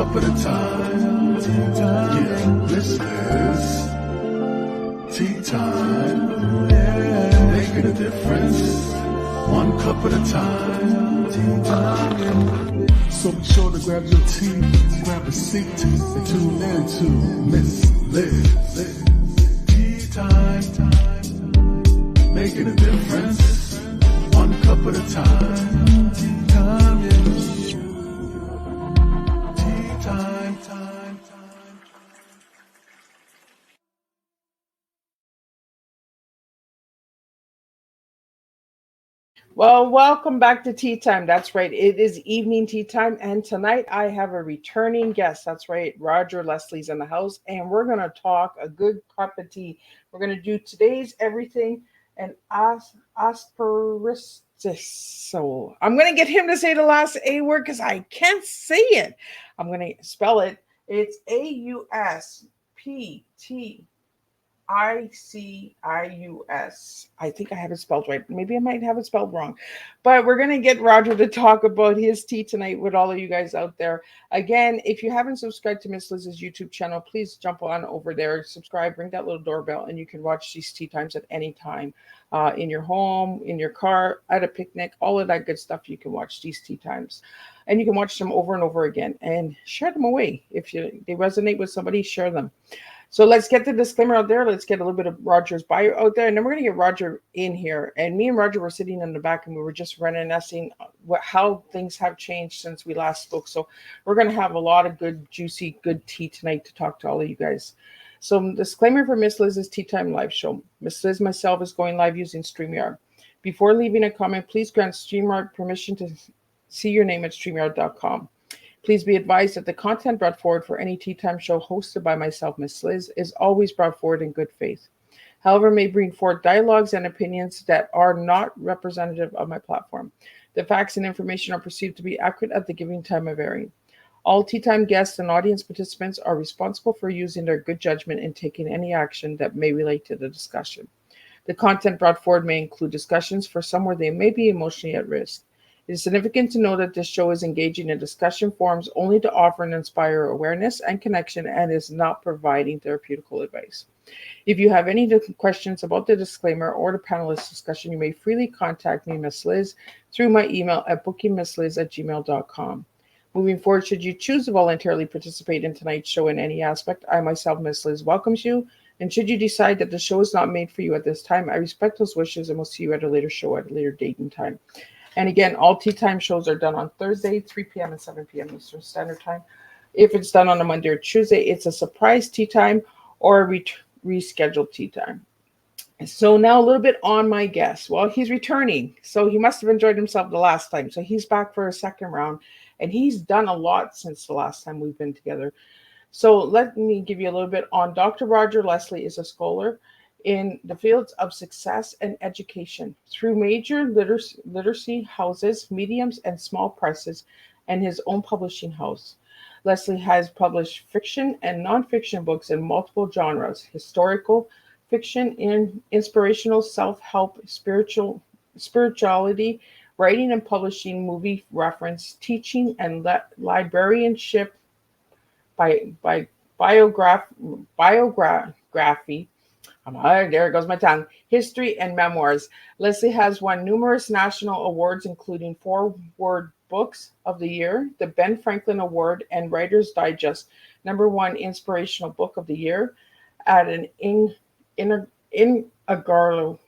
cup at a time. Tea time. Yeah, this is tea time. Yeah, making a difference. One cup at a time. Tea time. So be sure to grab your tea, grab a seat, and tune in to Miss Liz. Tea time. Making a difference. One cup at a time. Tea time, yeah. Tea time. Well, welcome back to Tea Time. That's right. It is evening tea time. And tonight I have a returning guest. That's right. Roger Leslie's in the house. And we're going to talk a good cup of tea. We're going to do today's everything and asperistis. So I'm going to get him to say the last A word because I can't say it. I'm going to spell it. It's AUSPT. ICIUS. I think I have it spelled right. Maybe I might have it spelled wrong. But we're going to get Roger to talk about his tea tonight with all of you guys out there. Again, if you haven't subscribed to Miss Liz's YouTube channel, please jump on over there, subscribe, ring that little doorbell, and you can watch these tea times at any time. In your home, in your car, at a picnic, all of that good stuff. You can watch these tea times. And you can watch them over and over again and share them away. If they resonate with somebody, share them. So let's get the disclaimer out there. Let's get a little bit of Roger's bio out there. And then we're going to get Roger in here. And me and Roger were sitting in the back and we were just reminiscing how things have changed since we last spoke. So we're going to have a lot of good, juicy, good tea tonight to talk to all of you guys. So disclaimer for Miss Liz's Tea Time live show. Miss Liz myself is going live using StreamYard. Before leaving a comment, please grant StreamYard permission to see your name at StreamYard.com. Please be advised that the content brought forward for any Tea Time show hosted by myself, Miss Liz, is always brought forward in good faith. However, may bring forth dialogues and opinions that are not representative of my platform. The facts and information are perceived to be accurate at the given time of airing. All Tea Time guests and audience participants are responsible for using their good judgment in taking any action that may relate to the discussion. The content brought forward may include discussions for some where they may be emotionally at risk. It is significant to know that this show is engaging in discussion forums only to offer and inspire awareness and connection and is not providing therapeutical advice. If you have any questions about the disclaimer or the panelist discussion, you may freely contact me, Miss Liz, through my email at bookingmissliz@gmail.com. Moving forward, should you choose to voluntarily participate in tonight's show in any aspect, I myself, Miss Liz, welcomes you. And should you decide that the show is not made for you at this time, I respect those wishes and will see you at a later show at a later date and time. And again, all Tea Time shows are done on Thursday, 3 p.m. and 7 p.m. Eastern Standard Time. If it's done on a Monday or Tuesday, it's a surprise tea time or a rescheduled tea time. So now a little bit on my guest. Well, he's returning, so he must have enjoyed himself the last time. So he's back for a second round, and he's done a lot since the last time we've been together. So let me give you a little bit on Dr. Roger Leslie is a scholar in the fields of success and education through major literacy houses, mediums, and small presses, and his own publishing house. Leslie has published fiction and nonfiction books in multiple genres: historical fiction, inspirational, self-help, spirituality, writing and publishing, movie reference, teaching, and librarianship, biography. There goes my tongue. History and memoirs. Leslie has won numerous national awards, including 4 Word Books of the Year, the Ben Franklin Award, and Writer's Digest #1 Inspirational Book of the Year. At an inaugural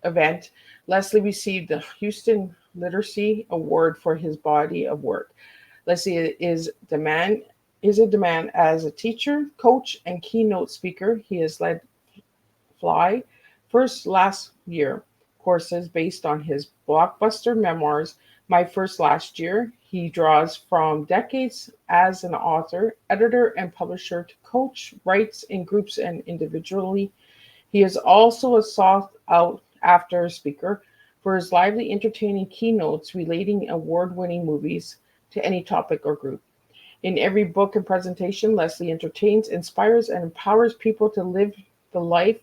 event, Leslie received the Houston Literacy Award for his body of work. Leslie is a demand as a teacher, coach, and keynote speaker. He has led Fly First Last Year courses based on his blockbuster memoirs, My First Last Year. He draws from decades as an author, editor, and publisher to coach, writes in groups and individually. He is also a sought-after speaker for his lively, entertaining keynotes relating award-winning movies to any topic or group. In every book and presentation, Leslie entertains, inspires, and empowers people to live the life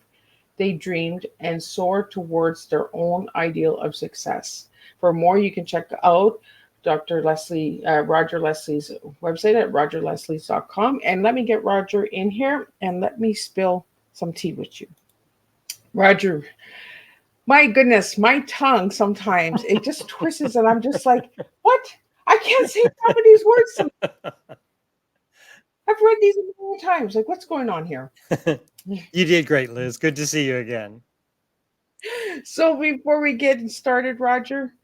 they dreamed and soar towards their own ideal of success. For more, you can check out Dr. Leslie, Roger Leslie's website at rogerleslies.com. And let me get Roger in here and let me spill some tea with you. Roger, my goodness, my tongue sometimes it just twists and I'm just like, what? I can't say some of these words. I've read these a million times. Like, what's going on here? You did great, Liz. Good to see you again. So before we get started, Roger,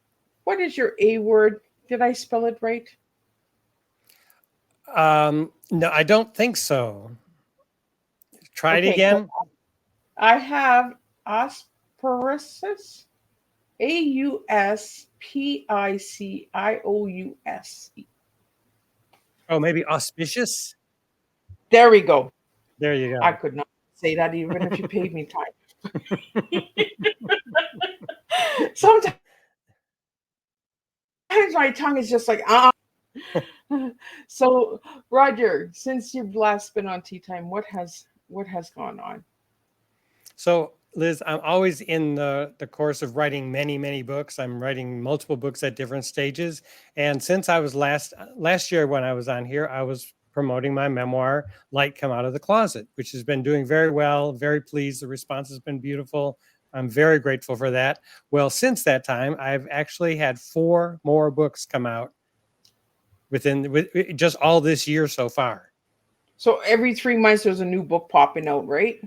what is your A word? Did I spell it right? No, I don't think so. Try it Okay, again. I have asparagus. Auspicious. Oh, maybe auspicious? There we go. There you I go. could not say that even if you paid me time. Sometimes my tongue is just like, ah. So, Roger, since you've last been on Tea Time, what has gone on? So, Liz, I'm always in the course of writing many, many books. I'm writing multiple books at different stages. And since I was last year when I was on here, I was promoting my memoir, Light Come Out of the Closet, which has been doing very well, very pleased. The response has been beautiful. I'm very grateful for that. Well, since that time, I've actually had 4 more books come out with just all this year so far. So every 3 months there's a new book popping out, right?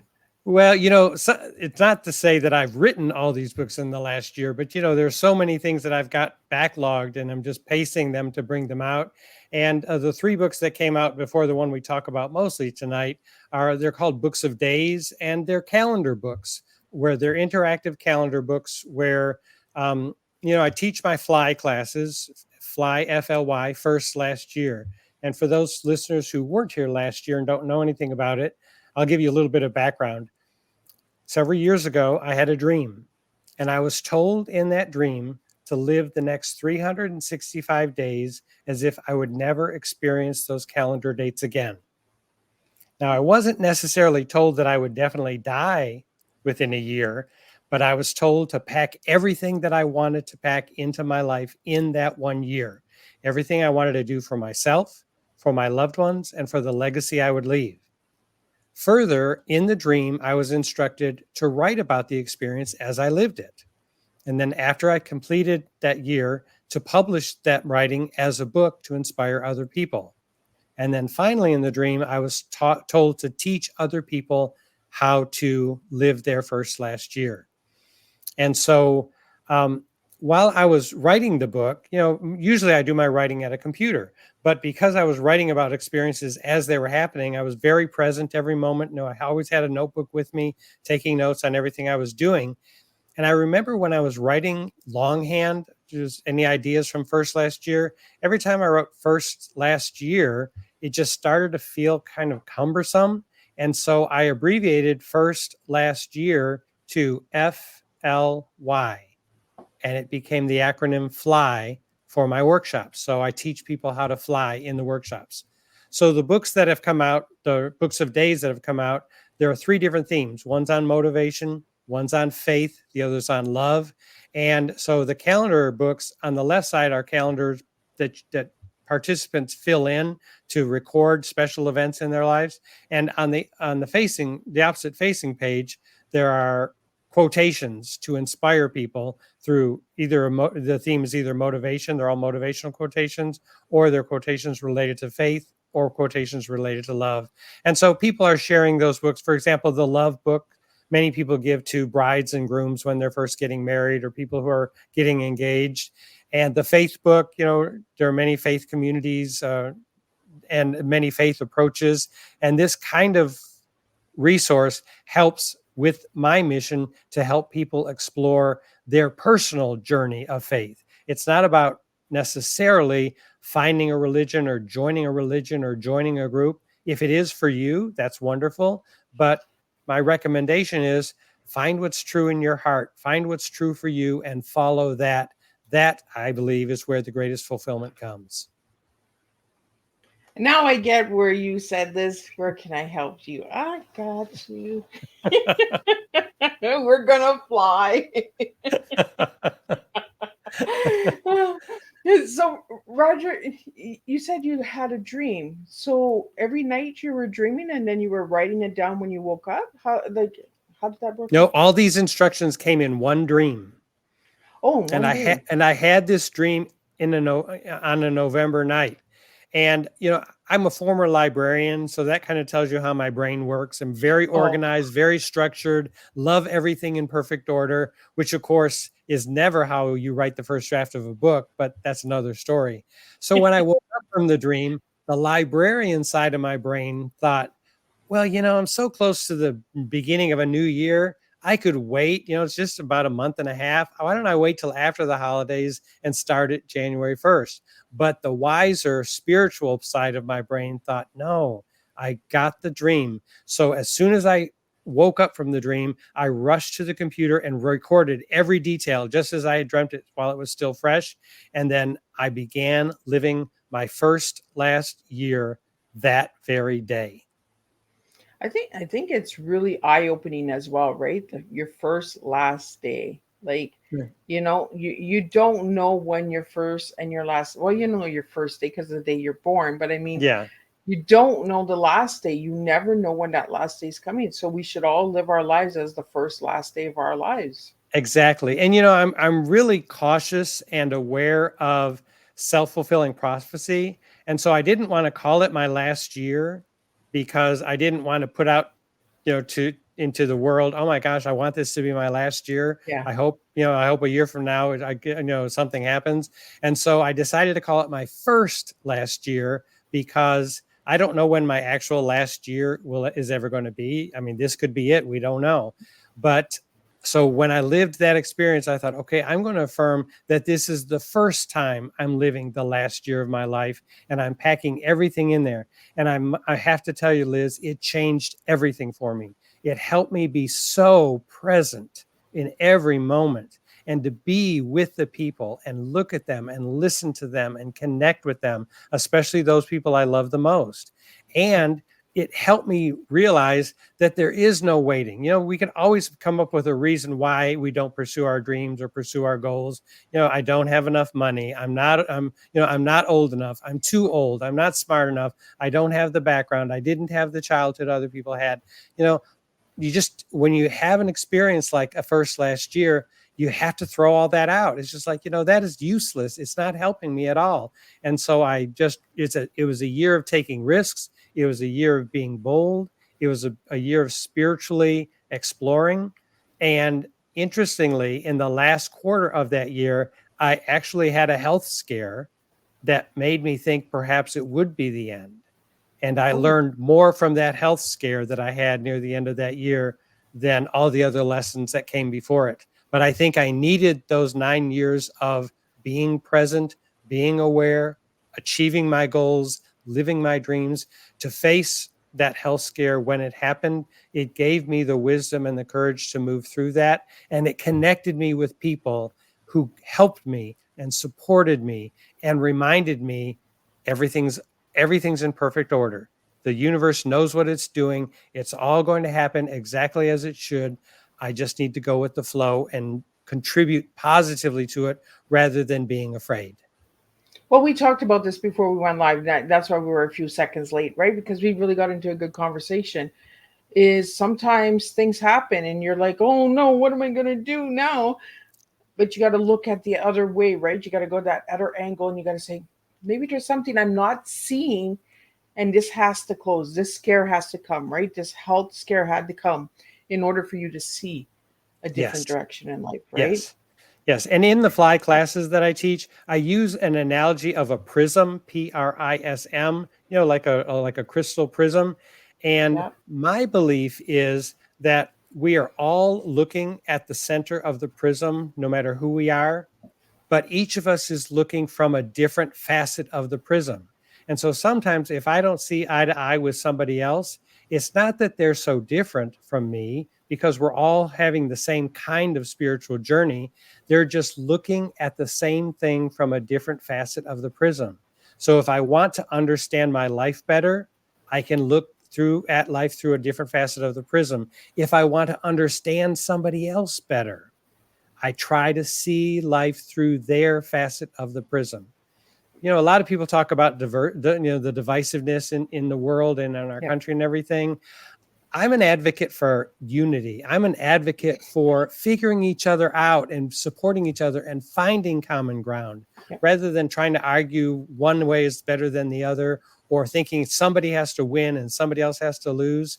Well, it's not to say that I've written all these books in the last year, but there's so many things that I've got backlogged and I'm just pacing them to bring them out. And the 3 books that came out before the one we talk about mostly tonight they're called Books of Days, and they're calendar books where they're interactive calendar books where, I teach my fly classes, fly FLY first last year. And for those listeners who weren't here last year and don't know anything about it, I'll give you a little bit of background. Several years ago, I had a dream, and I was told in that dream to live the next 365 days as if I would never experience those calendar dates again. Now, I wasn't necessarily told that I would definitely die within a year, but I was told to pack everything that I wanted to pack into my life in that 1 year. Everything I wanted to do for myself, for my loved ones, and for the legacy I would leave. Further, in the dream, I was instructed to write about the experience as I lived it. And then after I completed that year, to publish that writing as a book to inspire other people. And then finally in the dream, I was told to teach other people how to live their first last year. And so while I was writing the book, usually I do my writing at a computer, but because I was writing about experiences as they were happening, I was very present every moment. I always had a notebook with me, taking notes on everything I was doing. And I remember when I was writing longhand, just any ideas from first last year, every time I wrote first last year, it just started to feel kind of cumbersome. And so I abbreviated first last year to FLY. And it became the acronym FLY for my workshops. So I teach people how to fly in the workshops. So the books that have come out, the Books of Days that have come out, there are 3 different themes. One's on motivation, one's on faith, the other's on love. And so the calendar books on the left side are calendars that participants fill in to record special events in their lives. And on the opposite facing page, there are quotations to inspire people through either the theme is either motivation, they're all motivational quotations, or they're quotations related to faith or quotations related to love. And so people are sharing those books. For example, the love book, many people give to brides and grooms when they're first getting married or people who are getting engaged. And the faith book, there are many faith communities and many faith approaches. And this kind of resource helps with my mission to help people explore their personal journey of faith. It's not about necessarily finding a religion or joining a group. If it is for you, that's wonderful. But my recommendation is find what's true in your heart, find what's true for you, and follow that. That, I believe, is where the greatest fulfillment comes. Now I get where you said this. Where can I help you? I got you. We're gonna fly. So, Roger, you said you had a dream. So every night you were dreaming, and then you were writing it down when you woke up. How did that work No, out? all these instructions came in one dream. Oh, And one dream. I had this dream on a November night. And I'm a former librarian, so that kind of tells you how my brain works. I'm very Oh, organized, very structured, love everything in perfect order, which of course is never how you write the first draft of a book, but that's another story. So when I woke up from the dream, the librarian side of my brain thought, well, I'm so close to the beginning of a new year. I could wait. It's just about a month and a half. Why don't I wait till after the holidays and start it January 1st? But the wiser spiritual side of my brain thought, no, I got the dream. So as soon as I woke up from the dream, I rushed to the computer and recorded every detail just as I had dreamt it while it was still fresh. And then I began living my first last year that very day. I think it's really eye-opening as well, right? Your first last day. Like, Right. you don't know when your first and your last, well, you know your first day because of the day you're born, but I mean, Yeah. you don't know the last day. You never know when that last day is coming. So we should all live our lives as the first last day of our lives. Exactly. And I'm really cautious and aware of self-fulfilling prophecy. And so I didn't want to call it my last year because I didn't want to put out, to into the world, oh my gosh, I want this to be my last year. Yeah. I hope a year from now I get, something happens. And so I decided to call it my first last year because I don't know when my actual last year is ever going to be. I mean, this could be it. We don't know. But so when I lived that experience, I thought, okay, I'm going to affirm that this is the first time I'm living the last year of my life, and I'm packing everything in there. And I have to tell you, Liz, it changed everything for me. It helped me be so present in every moment and to be with the people and look at them and listen to them and connect with them, especially those people I love the most. And it helped me realize that there is no waiting. We can always come up with a reason why we don't pursue our dreams or pursue our goals. I don't have enough money. I'm not old enough. I'm too old. I'm not smart enough. I don't have the background. I didn't have the childhood other people had. You know, you just, when you have an experience like a first last year, you have to throw all that out. It's just like, that is useless. It's not helping me at all. And so it was a year of taking risks. It was a year of being bold. It was a year of spiritually exploring. And interestingly, in the last quarter of that year, I actually had a health scare that made me think perhaps it would be the end. And I Oh, learned more from that health scare that I had near the end of that year than all the other lessons that came before it. But I think I needed those 9 years of being present, being aware, achieving my goals, living my dreams to face that health scare when it happened. It gave me the wisdom and the courage to move through that. And it connected me with people who helped me and supported me and reminded me everything's everything's in perfect order. The universe knows what it's doing. It's all going to happen exactly as it should. I just need to go with the flow and contribute positively to it rather than being afraid. well, we talked about this before we went live. That's why we were a few seconds late, right? Because we really got into a good conversation. Is sometimes things happen and you're like, oh no, what am I going to do now? But you got to look at the other way, right? You got to go that other angle and you got to say, maybe there's something I'm not seeing and this has to close. This scare has to come, right? This health scare had to come in order for you to see a different Yes. direction in life, right? Yes. Yes. And in the fly classes that I teach, I use an analogy of a prism, PRISM, like a crystal prism. And Yeah. my belief is that we are all looking at the center of the prism, no matter who we are, but each of us is looking from a different facet of the prism. And so sometimes if I don't see eye to eye with somebody else, it's not that they're so different from me because we're all having the same kind of spiritual journey. They're just looking at the same thing from a different facet of the prism. So if I want to understand my life better, I can look through at life through a different facet of the prism. If I want to understand somebody else better, I try to see life through their facet of the prism. You know, a lot of people talk about the divisiveness in the world and in our Yeah. country and everything. I'm an advocate for unity. I'm an advocate for figuring each other out and supporting each other and finding common ground Yeah. rather than trying to argue one way is better than the other or thinking somebody has to win and somebody else has to lose.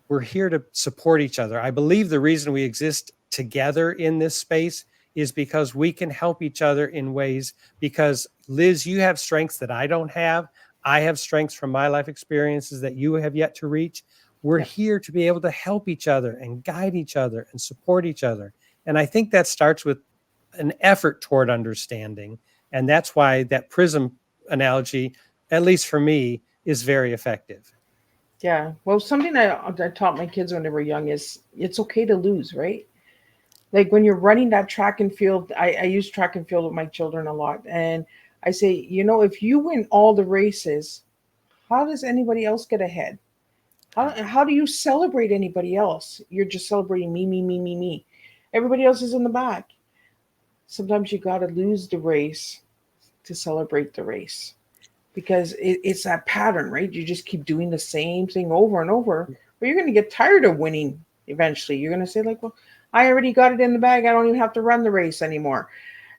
We're here to support each other. I believe the reason we exist together in this space is because we can help each other in ways, because Liz, you have strengths that I don't have. I have strengths from my life experiences that you have yet to reach. We're Yeah. here to be able to help each other and guide each other and support each other. And I think that starts with an effort toward understanding. And that's why that prism analogy, at least for me, is very effective. Yeah. Well, something I taught my kids when they were young is it's okay to lose, right? Like when you're running that track and field, I use track and field with my children a lot. And I say, if you win all the races, how does anybody else get ahead? How do you celebrate anybody else? You're just celebrating me, me, me, me, me. Everybody else is in the back. Sometimes you got to lose the race to celebrate the race, because it's that pattern, right? You just keep doing the same thing over and over, but you're going to get tired of winning eventually. You're going to say, like, well, I already got it in the bag. I don't even have to run the race anymore.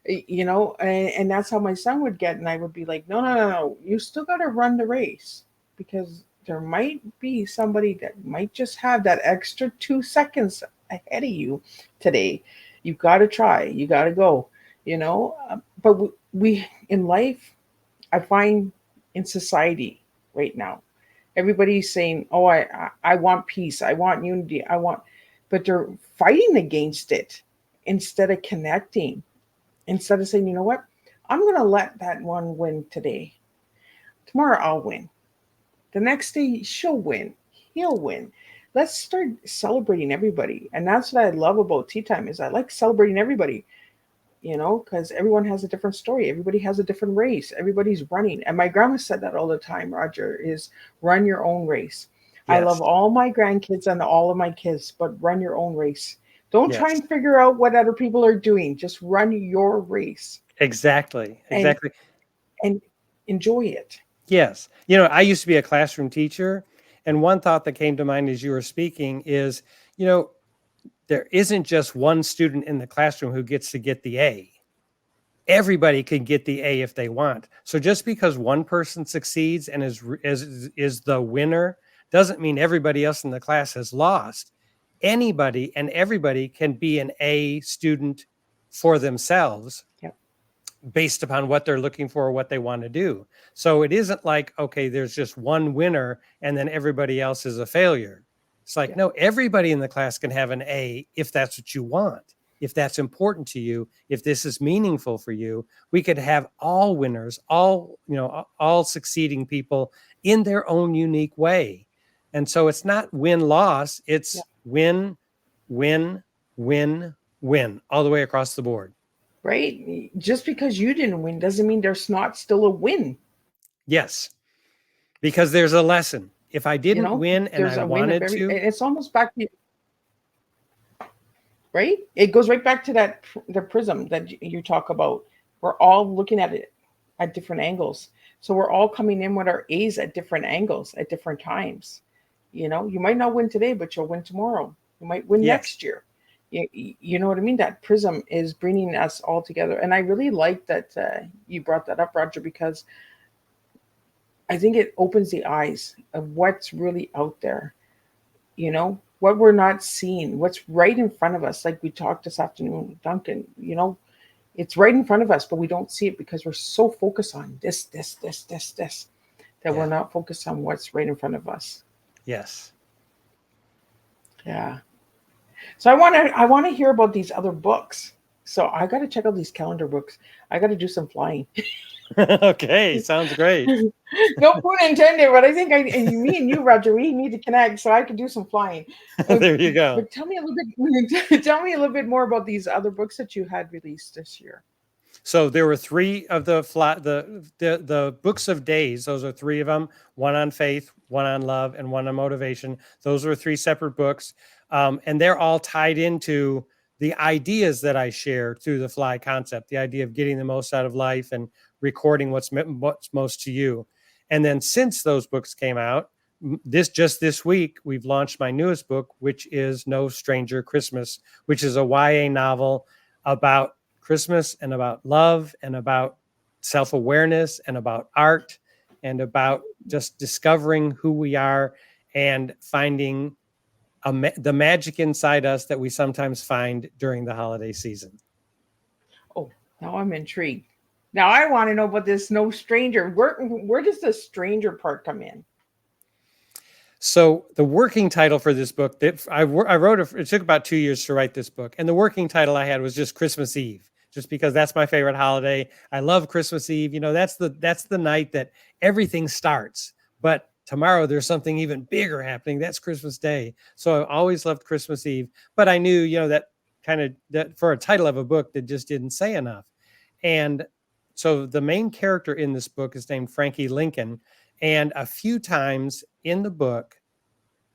And that's how my son would get. And I would be like, no, no, no, no. You still got to run the race, because there might be somebody that might just have that extra 2 seconds ahead of you today. You've got to try. You got to go, but we in life, I find in society right now, everybody's saying, "Oh, I want peace. I want unity. I want," but they're fighting against it instead of connecting. Instead of saying, "You know what? I'm going to let that one win today. Tomorrow I'll win. The next day she'll win. He'll win." Let's start celebrating everybody. And that's what I love about Tea Time is I like celebrating everybody, because everyone has a different story. Everybody has a different race. Everybody's running. And my grandma said that all the time, Roger, is run your own race. I Yes. love all my grandkids and all of my kids, but run your own race. Don't try Yes. and figure out what other people are doing. Just run your race Exactly. and Exactly. and enjoy it. Yes. You know, I used to be a classroom teacher. And one thought that came to mind as you were speaking is, you know, there isn't just one student in the classroom who gets to get the A. Everybody can get the A if they want. So just because one person succeeds and is the winner doesn't mean everybody else in the class has lost. Anybody and everybody can be an A student for themselves. Yep. Based upon what they're looking for or what they want to do. So it isn't like, okay, there's just one winner and then everybody else is a failure. It's like, Yeah. no, everybody in the class can have an A if that's what you want, if that's important to you, if this is meaningful for you. We could have all winners, all succeeding people in their own unique way. And so it's not win-loss, it's win, win, win, win all the way across the board. Right? Just because you didn't win doesn't mean there's not still a win. Yes, because there's a lesson. If I didn't win and There's I a win of wanted to, it's almost back to, right? It goes right back to the prism that you talk about. We're all looking at it at different angles. So we're all coming in with our A's at different angles at different times. You might not win today, but you'll win tomorrow. You might win Yes. next year. You know what I mean? That prism is bringing us all together. And I really like that you brought that up, Roger, because I think it opens the eyes of what's really out there. What we're not seeing, what's right in front of us. Like we talked this afternoon with Duncan, it's right in front of us, but we don't see it because we're so focused on this, that we're not focused on what's right in front of us. Yes. Yeah. So I want to hear about these other books. So I got to check out these calendar books. I got to do some flying. Okay, sounds great. No pun intended, but I think me and you, Roger, we need to connect so I can do some flying. There you go. But tell me a little bit more about these other books that you had released this year. So there were three of the books of days. Those are three of them: one on faith, one on love, and one on motivation. Those were three separate books, and they're all tied into the ideas that I share through the fly concept. The idea of getting the most out of life and recording what's most to you. And then since those books came out, this week, we've launched my newest book, which is No Stranger Christmas, which is a YA novel about Christmas and about love and about self-awareness and about art and about just discovering who we are and finding the magic inside us that we sometimes find during the holiday season. Oh, now I'm intrigued. Now I want to know about this No Stranger. Where does the stranger part come in? So the working title for this book that I wrote, it took about 2 years to write this book. And the working title I had was just Christmas Eve, just because that's my favorite holiday. I love Christmas Eve. You know, that's the night that everything starts. But tomorrow there's something even bigger happening. That's Christmas Day. So I always loved Christmas Eve. But I knew, you know, that for a title of a book that just didn't say enough. And so the main character in this book is named Frankie Lincoln. And a few times in the book,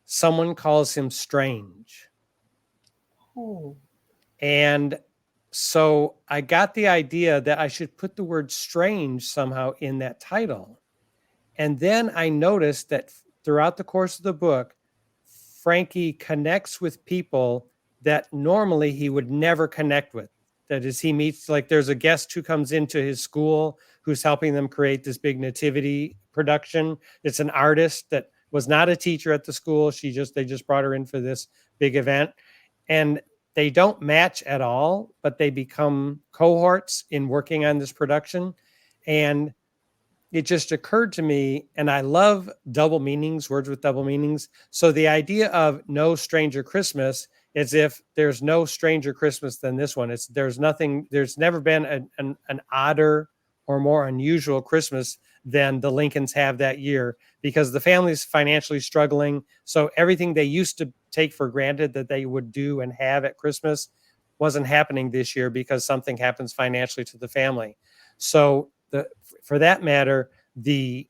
someone calls him strange. Oh. And so I got the idea that I should put the word strange somehow in that title. And then I noticed that throughout the course of the book, Frankie connects with people that normally he would never connect with. That is, he meets, like, there's a guest who comes into his school who's helping them create this big nativity production. It's an artist that was not a teacher at the school. They just brought her in for this big event. And they don't match at all, but they become cohorts in working on this production. And it just occurred to me, and I love double meanings, words with double meanings. So the idea of No Stranger Christmas is if there's no stranger Christmas than this one. There's never been an odder or more unusual Christmas than the Lincolns have that year, because the family's financially struggling. So everything they used to take for granted that they would do and have at Christmas wasn't happening this year because something happens financially to the family. So for that matter, the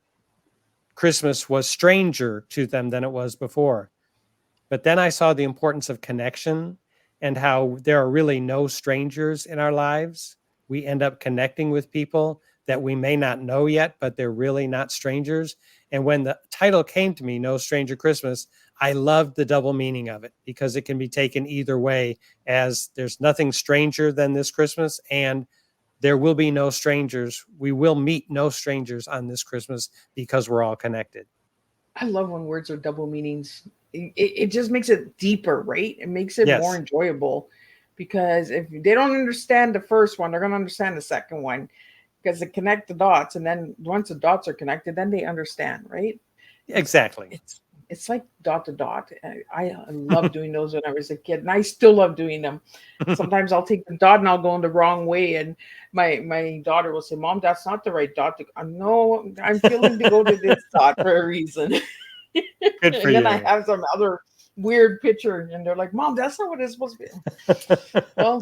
Christmas was stranger to them than it was before. But then I saw the importance of connection and how there are really no strangers in our lives. We end up connecting with people that we may not know yet, but they're really not strangers. And when the title came to me, No Stranger Christmas, I loved the double meaning of it, because it can be taken either way, as there's nothing stranger than this Christmas, and there will be no strangers. We will meet no strangers on this Christmas because we're all connected. I love when words are double meanings. It just makes it deeper, right? It makes it more enjoyable, because if they don't understand the first one, they're going to understand the second one, because they connect the dots. And then once the dots are connected, then they understand, right? Exactly. It's like dot to dot. I love doing those when I was a kid, and I still love doing them. Sometimes I'll take the dot and I'll go in the wrong way, and my daughter will say, "Mom, that's not the right dot." No, I'm feeling to go to this dot for a reason. Good for and then you. I have some other weird picture, and they're like, "Mom, that's not what it's supposed to be." Well,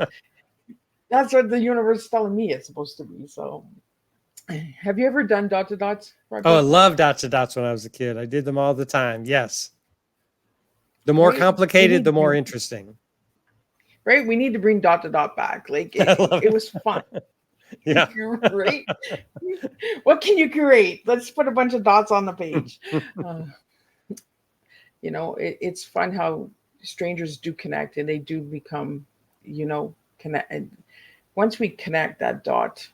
that's what the universe is telling me it's supposed to be. So, have you ever done dot to dots, Roger? Oh, I loved dot to dots when I was a kid. I did them all the time. Yes. The more complicated, the more interesting. Right? We need to bring dot to dot back. Like it was fun. Yeah. Right? What can you create? Let's put a bunch of dots on the page. It's fun how strangers do connect, and they do become, connect. And once we connect that dot,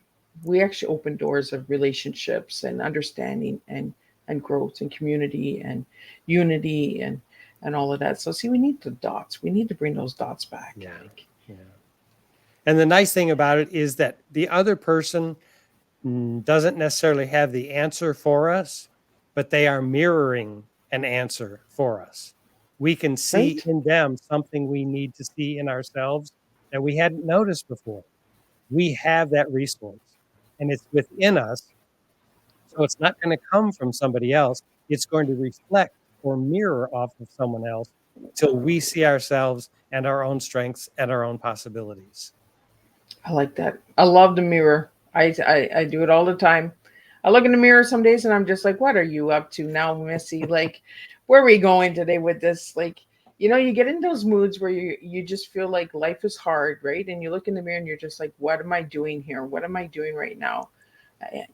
we actually open doors of relationships and understanding and growth and community and unity and all of that. So see, we need the dots. We need to bring those dots back. Yeah. And the nice thing about it is that the other person doesn't necessarily have the answer for us, but they are mirroring an answer for us. We can see in them something we need to see in ourselves that we hadn't noticed before. We have that resource, and it's within us. So it's not going to come from somebody else. It's going to reflect or mirror off of someone else till we see ourselves and our own strengths and our own possibilities. I like that. I love the mirror. I do it all the time. I look in the mirror some days and I'm just like, what are you up to now, Missy? Like, where are we going today with this? Like, you get in those moods where you just feel like life is hard, right? And you look in the mirror and you're just like, what am I doing here? What am I doing right now?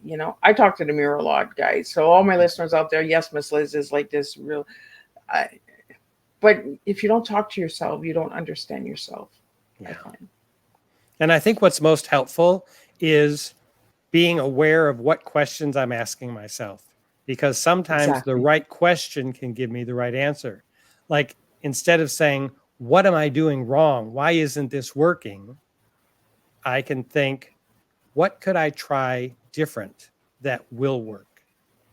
You know, I talk to the mirror a lot, guys. So all my listeners out there, yes, Miss Liz is like this real. I, but if you don't talk to yourself, you don't understand yourself. Yeah. I find. And I think what's most helpful is being aware of what questions I'm asking myself, because sometimes the Exactly. right question can give me the right answer. Like, instead of saying, what am I doing wrong? Why isn't this working? I can think, what could I try different that will work?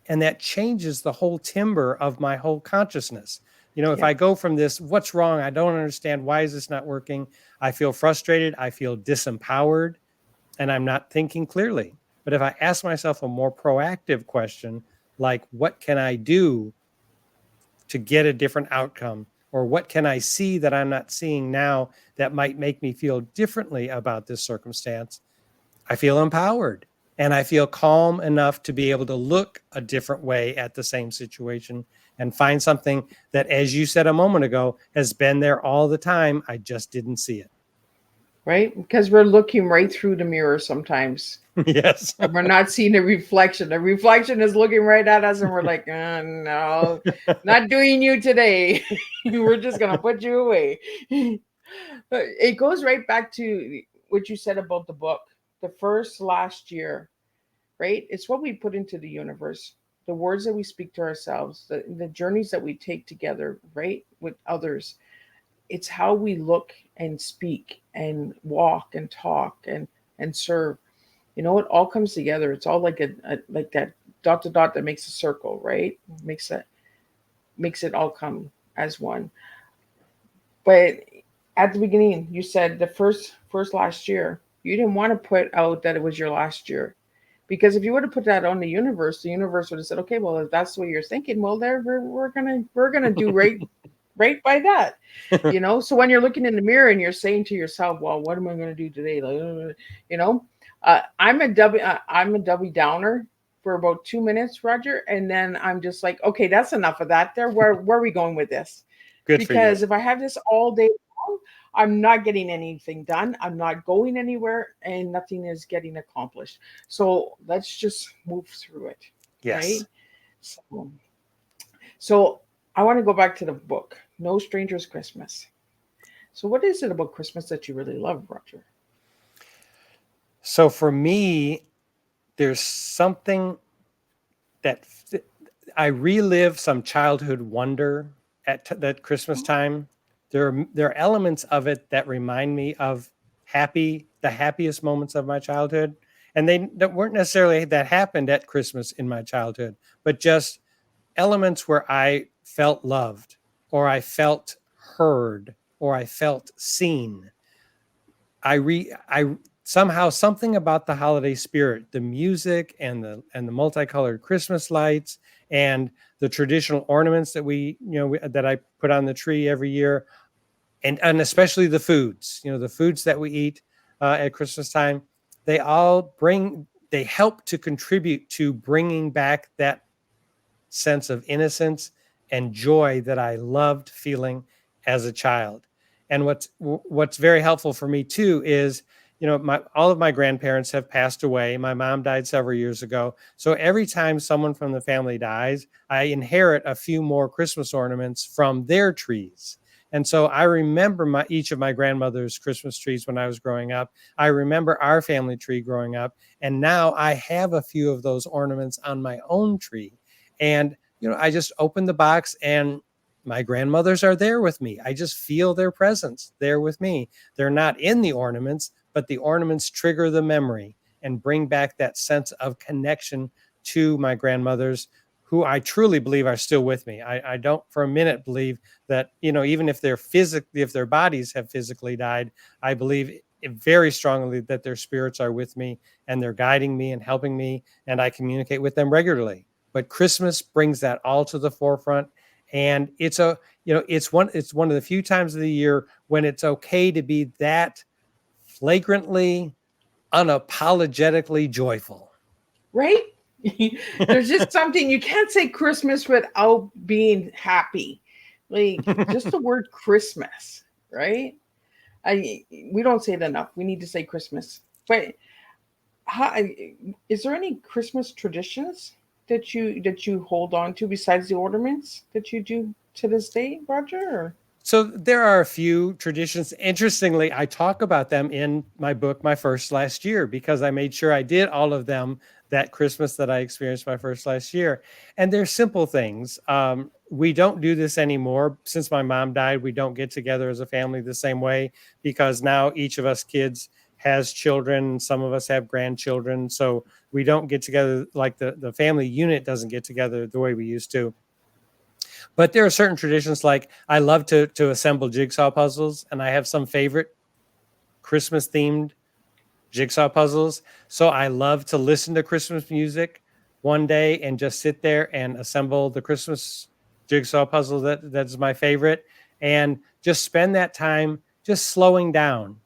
And that changes the whole timbre of my whole consciousness. You know, if I Yep. go from this, what's wrong? I don't understand. Why is this not working? I feel frustrated. I feel disempowered, and I'm not thinking clearly. But if I ask myself a more proactive question, like, what can I do to get a different outcome? Or what can I see that I'm not seeing now that might make me feel differently about this circumstance? I feel empowered, and I feel calm enough to be able to look a different way at the same situation and find something that, as you said a moment ago, has been there all the time. I just didn't see it. Right? Because we're looking right through the mirror sometimes. Yes. And we're not seeing the reflection. The reflection is looking right at us, and we're like, no, not doing you today. We're just going to put you away. But it goes right back to what you said about the book. The first last year, right? It's what we put into the universe, the words that we speak to ourselves, the journeys that we take together, right? With others. It's how we look and speak and walk and talk and serve. You know, it all comes together. It's all like a like that dot to dot that makes a circle, right? Makes it all come as one. But at the beginning, you said the first last year, you didn't want to put out that it was your last year. Because if you would have put that on the universe would have said, okay, well, if that's the way you're thinking, well, there we're gonna do right by that, you know. So when you're looking in the mirror and you're saying to yourself, well, what am I going to do today, like, you know, I'm a Debbie Downer for about 2 minutes, Roger, and then I'm just like, okay, that's enough of that. There, where are we going with this? Good for you. Because if I have this all day long, I'm not getting anything done. I'm not going anywhere, and nothing is getting accomplished. So let's just move through it, Yes. right? So, so I want to go back to the book, No Stranger's Christmas. So, what is it about Christmas that you really love, Roger? So for me, there's something that I relive some childhood wonder at that Christmas time. There are elements of it that remind me of the happiest moments of my childhood, and they that weren't necessarily that happened at Christmas in my childhood, but just elements where I felt loved, or I felt heard, or I felt seen. I somehow something about the holiday spirit, the music and the multicolored Christmas lights and the traditional ornaments that that I put on the tree every year, and especially the foods, the foods that we eat at Christmas time, they help to contribute to bringing back that sense of innocence and joy that I loved feeling as a child. And what's very helpful for me too is, all of my grandparents have passed away. My mom died several years ago. So every time someone from the family dies, I inherit a few more Christmas ornaments from their trees. And so I remember each of my grandmother's Christmas trees when I was growing up. I remember our family tree growing up. And now I have a few of those ornaments on my own tree. And, I just open the box and my grandmothers are there with me. I just feel their presence there with me. They're not in the ornaments, but the ornaments trigger the memory and bring back that sense of connection to my grandmothers, who I truly believe are still with me. I don't for a minute believe that, even if if their bodies have physically died, I believe very strongly that their spirits are with me and they're guiding me and helping me, and I communicate with them regularly. But Christmas brings that all to the forefront. And it's one of the few times of the year when it's okay to be that flagrantly, unapologetically joyful. Right? There's just something you can't say Christmas without being happy. Like just the word Christmas, right? We don't say it enough. We need to say Christmas. But how, is there any Christmas traditions that you hold on to besides the ornaments that you do to this day, Roger? Or? So there are a few traditions. Interestingly, I talk about them in my book, My First Last Year, because I made sure I did all of them that Christmas that I experienced my first last year. And they're simple things. We don't do this anymore. Since my mom died, we don't get together as a family the same way because now each of us kids has children. Some of us have grandchildren. So we don't get together like the family unit doesn't get together the way we used to. But there are certain traditions, like I love to assemble jigsaw puzzles, and I have some favorite Christmas themed jigsaw puzzles. So I love to listen to Christmas music one day and just sit there and assemble the Christmas jigsaw puzzle that's my favorite, and just spend that time just slowing down.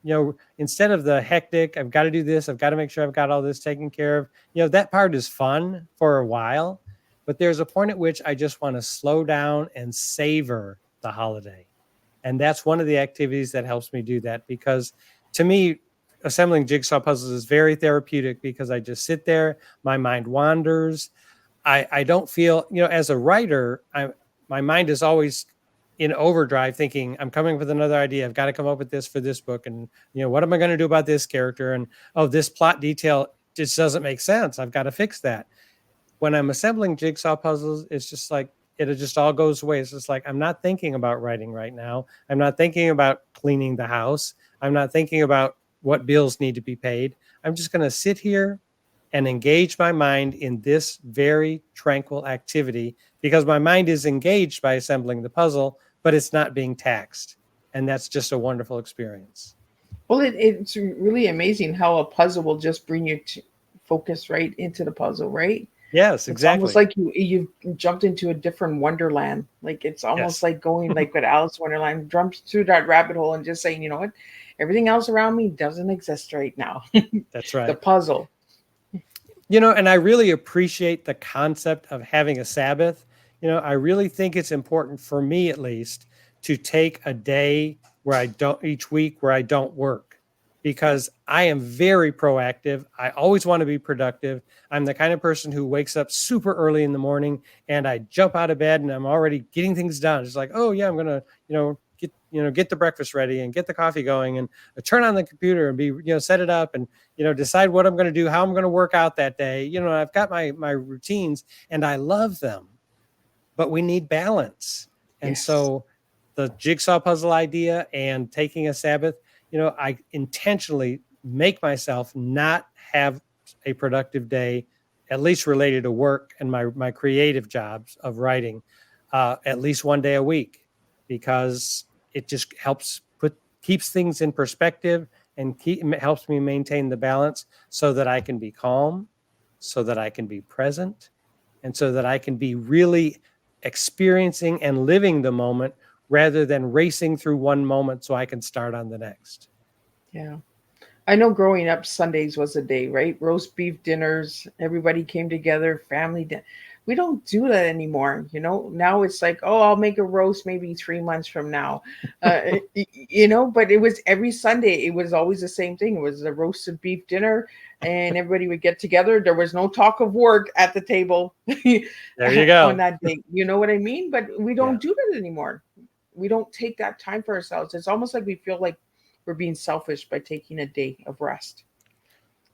Instead of the hectic, I've got to do this, I've got to make sure I've got all this taken care of. That part is fun for a while, but there's a point at which I just want to slow down and savor the holiday. And that's one of the activities that helps me do that, because to me, assembling jigsaw puzzles is very therapeutic because I just sit there, my mind wanders. I don't feel, as a writer, my mind is always in overdrive thinking, I'm coming up with another idea. I've got to come up with this for this book. And, what am I going to do about this character? And, oh, this plot detail just doesn't make sense. I've got to fix that. When I'm assembling jigsaw puzzles, it's just like, it just all goes away. It's just like, I'm not thinking about writing right now. I'm not thinking about cleaning the house. I'm not thinking about what bills need to be paid. I'm just going to sit here and engage my mind in this very tranquil activity, because my mind is engaged by assembling the puzzle, but it's not being taxed. And that's just a wonderful experience. Well, it's really amazing how a puzzle will just bring you to focus right into the puzzle, right? Yes, It's exactly. almost like you jumped into a different wonderland. Like it's almost Yes. like going like with Alice Wonderland, jumped through that rabbit hole and just saying, you know what, everything else around me doesn't exist right now. That's right. The puzzle. And I really appreciate the concept of having a Sabbath. I really think it's important, for me at least, to take a day each week where I don't work, because I am very proactive. I always want to be productive. I'm the kind of person who wakes up super early in the morning and I jump out of bed and I'm already getting things done. It's like, oh yeah, I'm going to, get the breakfast ready and get the coffee going and turn on the computer and set it up and, decide what I'm going to do, how I'm going to work out that day. I've got my routines and I love them, but we need balance. And Yes. so the jigsaw puzzle idea and taking a Sabbath, I intentionally make myself not have a productive day, at least related to work and my creative jobs of writing, at least one day a week, because it just keeps things in perspective and helps me maintain the balance so that I can be calm, so that I can be present, and so that I can be really experiencing and living the moment rather than racing through one moment so I can start on the next. Yeah. I know growing up, Sundays was a day, right? Roast beef dinners, everybody came together, family. We don't do that anymore. Now it's like, oh, I'll make a roast maybe 3 months from now. But it was every Sunday. It was always the same thing. It was a roasted beef dinner and everybody would get together. There was no talk of work at the table. There you go. On that day. You know what I mean? But we don't do that anymore. We don't take that time for ourselves. It's almost like we feel like we're being selfish by taking a day of rest.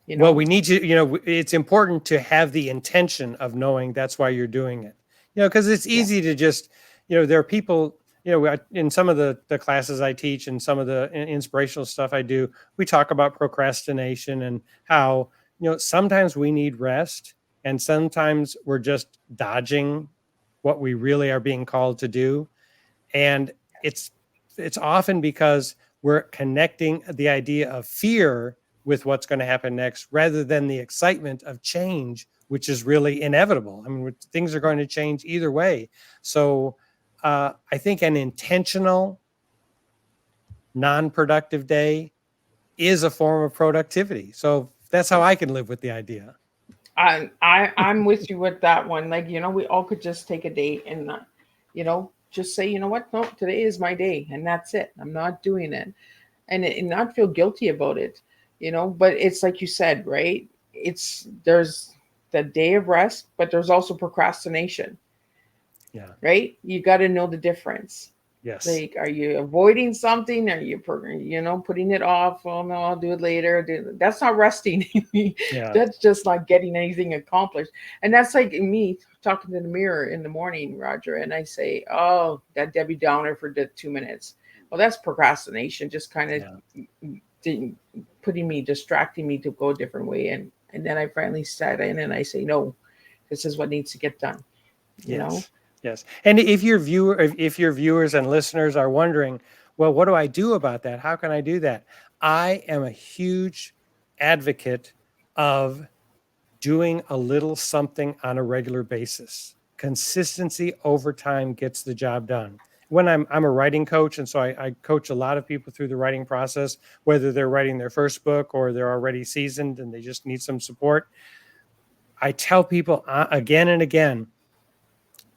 Well, we need to, it's important to have the intention of knowing that's why you're doing it, because it's easy to just, there are people, in some of the classes I teach and some of the inspirational stuff I do, we talk about procrastination and how, sometimes we need rest and sometimes we're just dodging what we really are being called to do. And it's often because we're connecting the idea of fear with what's going to happen next rather than the excitement of change, which is really inevitable. I mean, things are going to change either way. So I think an intentional, non-productive day is a form of productivity. So that's how I can live with the idea. I'm with you with that one. Like, we all could just take a day and, just say, you know what? No, today is my day and that's it. I'm not doing it. And not feel guilty about it, but it's like you said, right? there's the day of rest, but there's also procrastination, Yeah. right? You got to know the difference. Yes. Like, are you avoiding something? Are you, putting it off? Oh no, I'll do it later. That's not resting. Yeah. That's just not getting anything accomplished. And that's like me talking to the mirror in the morning, Roger, and I say, "Oh, that Debbie Downer for the 2 minutes." Well, that's procrastination, just kind of distracting me to go a different way. And then I finally sat in and I say, "No, this is what needs to get done." You know. Yes. Yes. And if your viewers and listeners are wondering, well, what do I do about that? How can I do that? I am a huge advocate of doing a little something on a regular basis. Consistency over time gets the job done. When I'm a writing coach, and so I coach a lot of people through the writing process, whether they're writing their first book or they're already seasoned and they just need some support. I tell people again and again,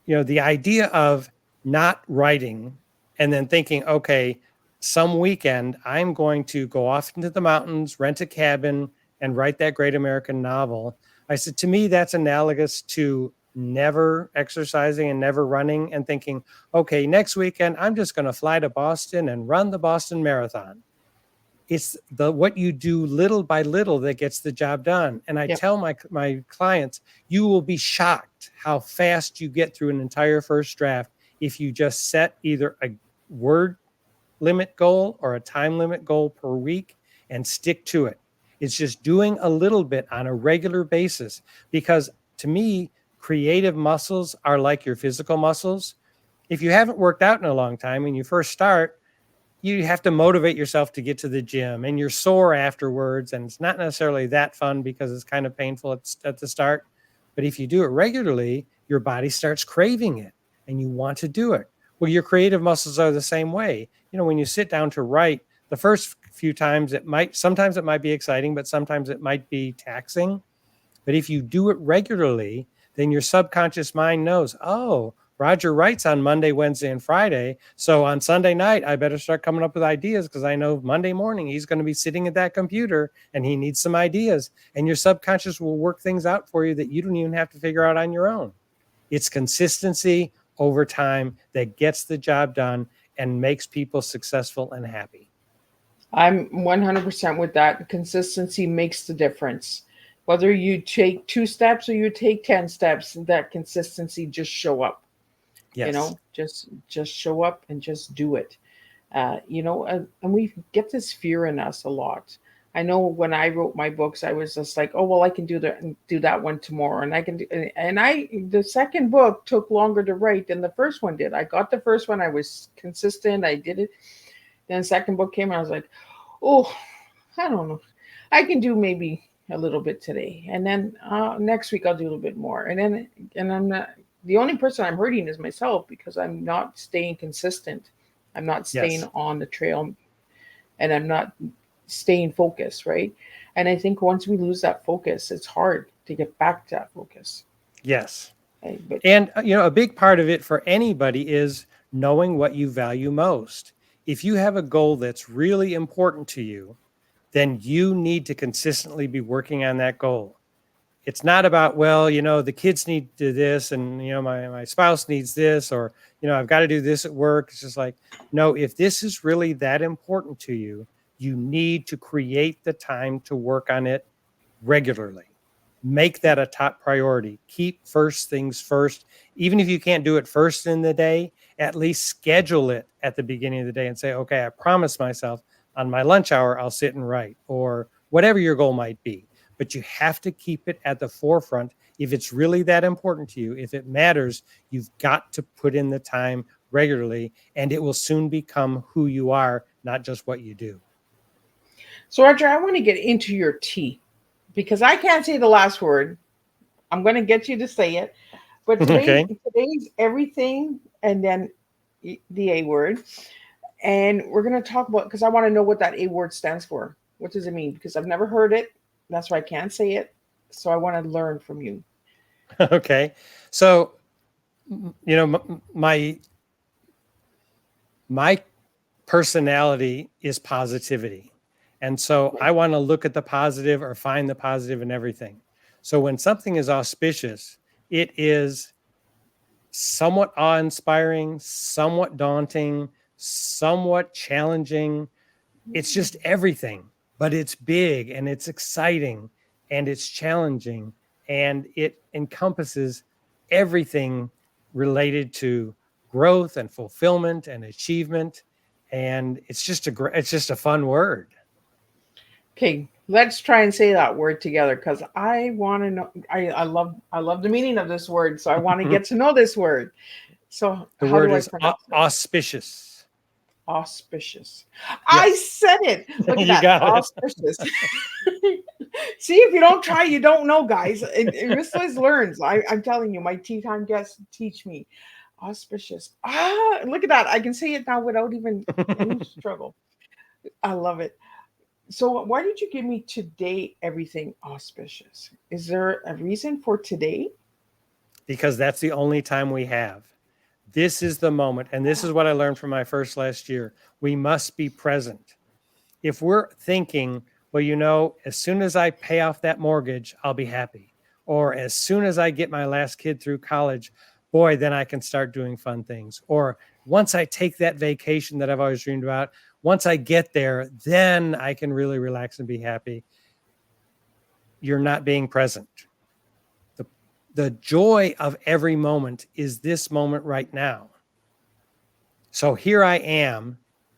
the idea of not writing and then thinking, okay, some weekend I'm going to go off into the mountains, rent a cabin, and write that great American novel. I said, to me, that's analogous to never exercising and never running and thinking, okay, next weekend I'm just going to fly to Boston and run the Boston Marathon. It's what you do little by little that gets the job done. And I tell my clients, you will be shocked how fast you get through an entire first draft if you just set either a word limit goal or a time limit goal per week and stick to it. It's just doing a little bit on a regular basis, because to me, creative muscles are like your physical muscles. If you haven't worked out in a long time and you first start, you have to motivate yourself to get to the gym and you're sore afterwards. And it's not necessarily that fun because it's kind of painful at the start. But if you do it regularly, your body starts craving it and you want to do it. Well, your creative muscles are the same way. When you sit down to write, the first few times sometimes it might be exciting, but sometimes it might be taxing. But if you do it regularly, then your subconscious mind knows, oh, Roger writes on Monday, Wednesday, and Friday. So on Sunday night, I better start coming up with ideas because I know Monday morning he's going to be sitting at that computer and he needs some ideas. And your subconscious will work things out for you that you don't even have to figure out on your own. It's consistency over time that gets the job done and makes people successful and happy. I'm 100% with that. Consistency makes the difference. Whether you take 2 steps or you take 10 steps, that consistency, just show up. Yes. Just show up and just do it. And we get this fear in us a lot. I know when I wrote my books, I was just like, oh well, I can do that one tomorrow, and I can do. And the second book took longer to write than the first one did. I got the first one, I was consistent, I did it. Then the second book came, and I was like, oh, I don't know, I can do maybe a little bit today, and then next week I'll do a little bit more, and I'm not. The only person I'm hurting is myself because I'm not staying consistent. I'm not staying on the trail, and I'm not staying focused, right? And I think once we lose that focus, it's hard to get back to that focus. Yes. Right? And a big part of it for anybody is knowing what you value most. If you have a goal that's really important to you, then you need to consistently be working on that goal. It's not about, well, the kids need to do this, and my spouse needs this, or I've got to do this at work. It's just like, no, if this is really that important to you, you need to create the time to work on it regularly. Make that a top priority. Keep first things first. Even if you can't do it first in the day, at least schedule it at the beginning of the day and say, okay, I promise myself on my lunch hour, I'll sit and write, or whatever your goal might be. But you have to keep it at the forefront. If it's really that important to you, if it matters, you've got to put in the time regularly, and it will soon become who you are, not just what you do. So, Roger, I want to get into your tea because I can't say the last word. I'm going to get you to say it. But today's everything and then the A word. And we're going to talk about, because I want to know what that A word stands for. What does it mean? Because I've never heard it. That's why I can't say it. So I want to learn from you. Okay. So, my personality is positivity. And so I want to look at the positive or find the positive in everything. So when something is auspicious, it is somewhat awe-inspiring, somewhat daunting, somewhat challenging. It's just everything, but it's big and it's exciting and it's challenging, and it encompasses everything related to growth and fulfillment and achievement. And it's just a fun word. Okay, let's try and say that word together because I want to know. I love the meaning of this word, so I want to get to know this word. So The how word do I is pronounce it? auspicious. Auspicious. I Yes. said it. Look at You that. got it. Auspicious. See, if you don't try, you don't know, guys. And Miss Liz learns. I'm telling you, my tea time guests teach me. Auspicious. Ah, look at that. I can say it now without even any struggle. I love it. So, why did you give me today everything auspicious? Is there a reason for today? Because that's the only time we have. This is the moment. And this is what I learned from my first last year. We must be present. If we're thinking, well, as soon as I pay off that mortgage, I'll be happy. Or as soon as I get my last kid through college, boy, then I can start doing fun things. Or once I take that vacation that I've always dreamed about, once I get there, then I can really relax and be happy. You're not being present. The joy of every moment is this moment right now. So here I am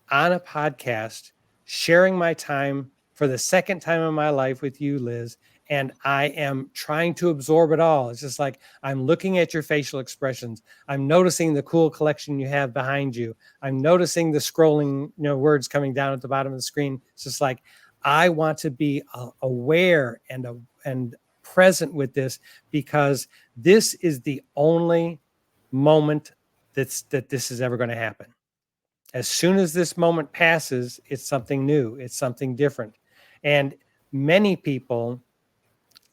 on a podcast sharing my time for the second time in my life with you, Liz, and I am trying to absorb it all. It's just like I'm looking at your facial expressions. I'm noticing the cool collection you have behind you. I'm noticing the scrolling, words coming down at the bottom of the screen. It's just like I want to be aware and present with this, because this is the only moment that this is ever going to happen. As soon as this moment passes, it's something new, it's something different. And many people